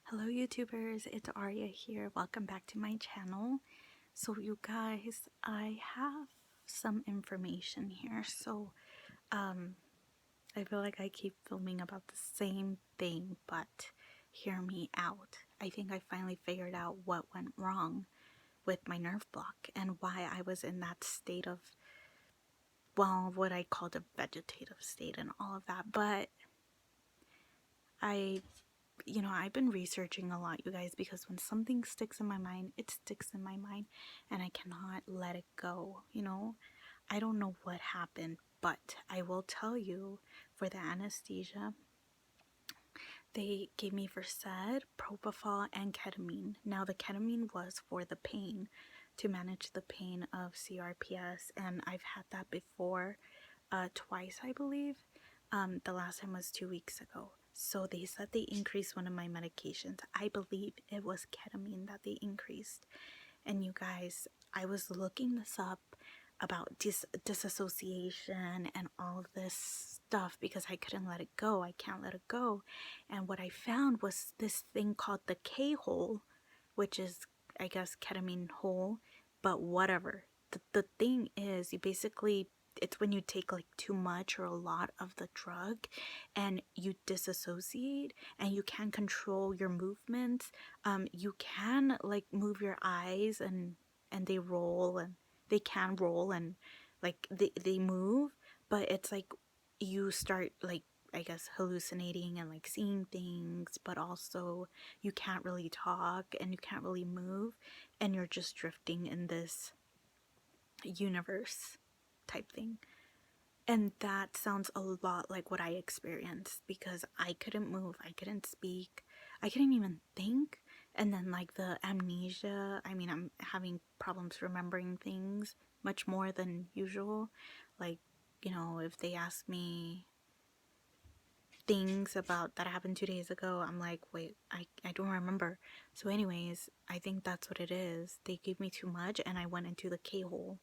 Hello YouTubers, it's Arya here. Welcome back to my channel. So you guys, I have some information here. I feel like I keep filming about the same thing, but hear me out. I think I finally figured out what went wrong with my nerve block and why I was in that state of, well, what I called a vegetative state and all of that. But I've been researching a lot, you guys, because when something sticks in my mind, it sticks in my mind and I cannot let it go. I don't know what happened, but I will tell you, for the anesthesia, they gave me Versed, propofol, and ketamine. Now, the ketamine was for the pain, to manage the pain of CRPS, and I've had that before, twice, I believe. The last time was 2 weeks ago. So they said they increased one of my medications. I believe it was ketamine that they increased. And you guys, I was looking this up about disassociation and all of this stuff because I couldn't let it go. I can't let it go. And what I found was this thing called the K-hole, which is, I guess, ketamine hole, but whatever. The thing is, it's when you take like too much or a lot of the drug and you disassociate and you can't control your movements. You can like move your eyes and they roll, and they can roll, and like they move, but it's like you start, like, I guess, hallucinating and like seeing things, but also you can't really talk and you can't really move, and you're just drifting in this universe type thing. And that sounds a lot like what I experienced, because I couldn't move, I couldn't speak, I couldn't even think. And then like the amnesia, I mean, I'm having problems remembering things much more than usual. Like, if they ask me things about that happened 2 days ago, I'm like, wait, I don't remember. So anyways, I think that's what it is. They gave me too much and I went into the K-hole.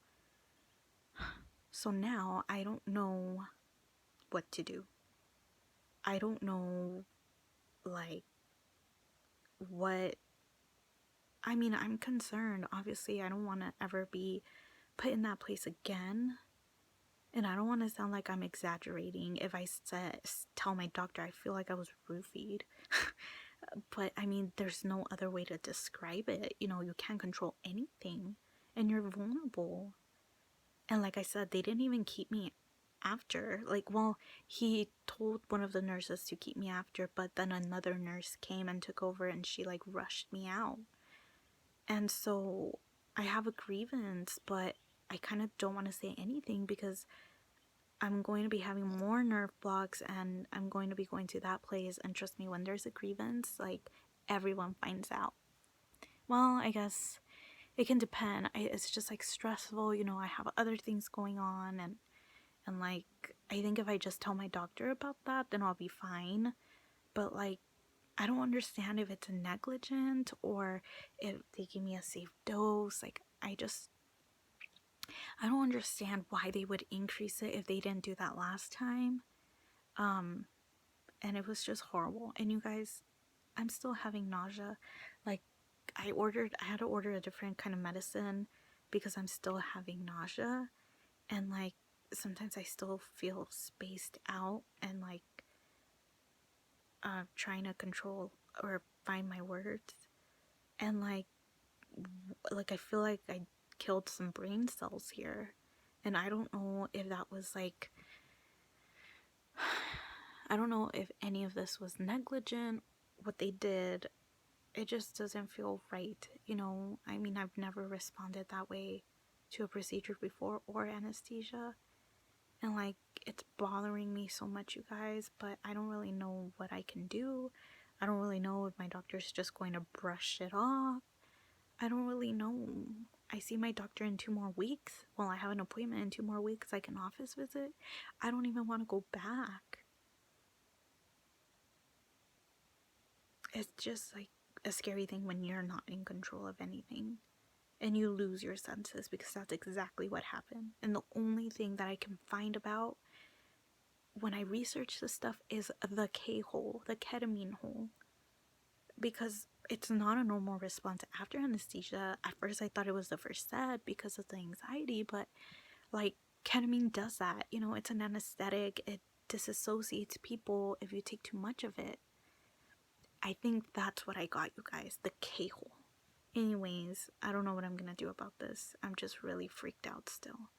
So now I don't know what to do. I don't know, like, what. I mean, I'm concerned. Obviously, I don't want to ever be put in that place again. And I don't want to sound like I'm exaggerating if I tell my doctor I feel like I was roofied. But I mean, there's no other way to describe it. You can't control anything and you're vulnerable. And like I said, they didn't even keep me after. Like, well, he told one of the nurses to keep me after, but then another nurse came and took over and she like rushed me out. And so I have a grievance, but I kind of don't want to say anything because I'm going to be having more nerve blocks and I'm going to be going to that place. And trust me, when there's a grievance, like, everyone finds out. Well, I guess it can depend. It's just like stressful, I have other things going on, and like, I think if I just tell my doctor about that, then I'll be fine. But like, I don't understand if it's negligent or if they give me a safe dose. Like, I don't understand why they would increase it if they didn't do that last time. And it was just horrible. And you guys, I'm still having nausea. Like, I had to order a different kind of medicine because I'm still having nausea. And like, sometimes I still feel spaced out and like trying to control or find my words. And like I feel like I killed some brain cells here. And I don't know if that was like, I don't know if any of this was negligent, what they did. It just doesn't feel right. I mean, I've never responded that way to a procedure before or anesthesia. And like, it's bothering me so much, you guys, but I don't really know what I can do. I don't really know if my doctor's just going to brush it off. I don't really know. I see my doctor in 2 more weeks. Well, I have an appointment in 2 more weeks, like an office visit. I don't even want to go back. It's just like a scary thing when you're not in control of anything and you lose your senses, because that's exactly what happened. And the only thing that I can find about when I research this stuff is the K-hole, the ketamine hole. because it's not a normal response after anesthesia. At first, I thought it was the first step because of the anxiety, but like ketamine does that. You know, it's an anesthetic, it disassociates people if you take too much of it. I think that's what I got, you guys, the K hole. Anyways, I don't know what I'm gonna do about this. I'm just really freaked out still.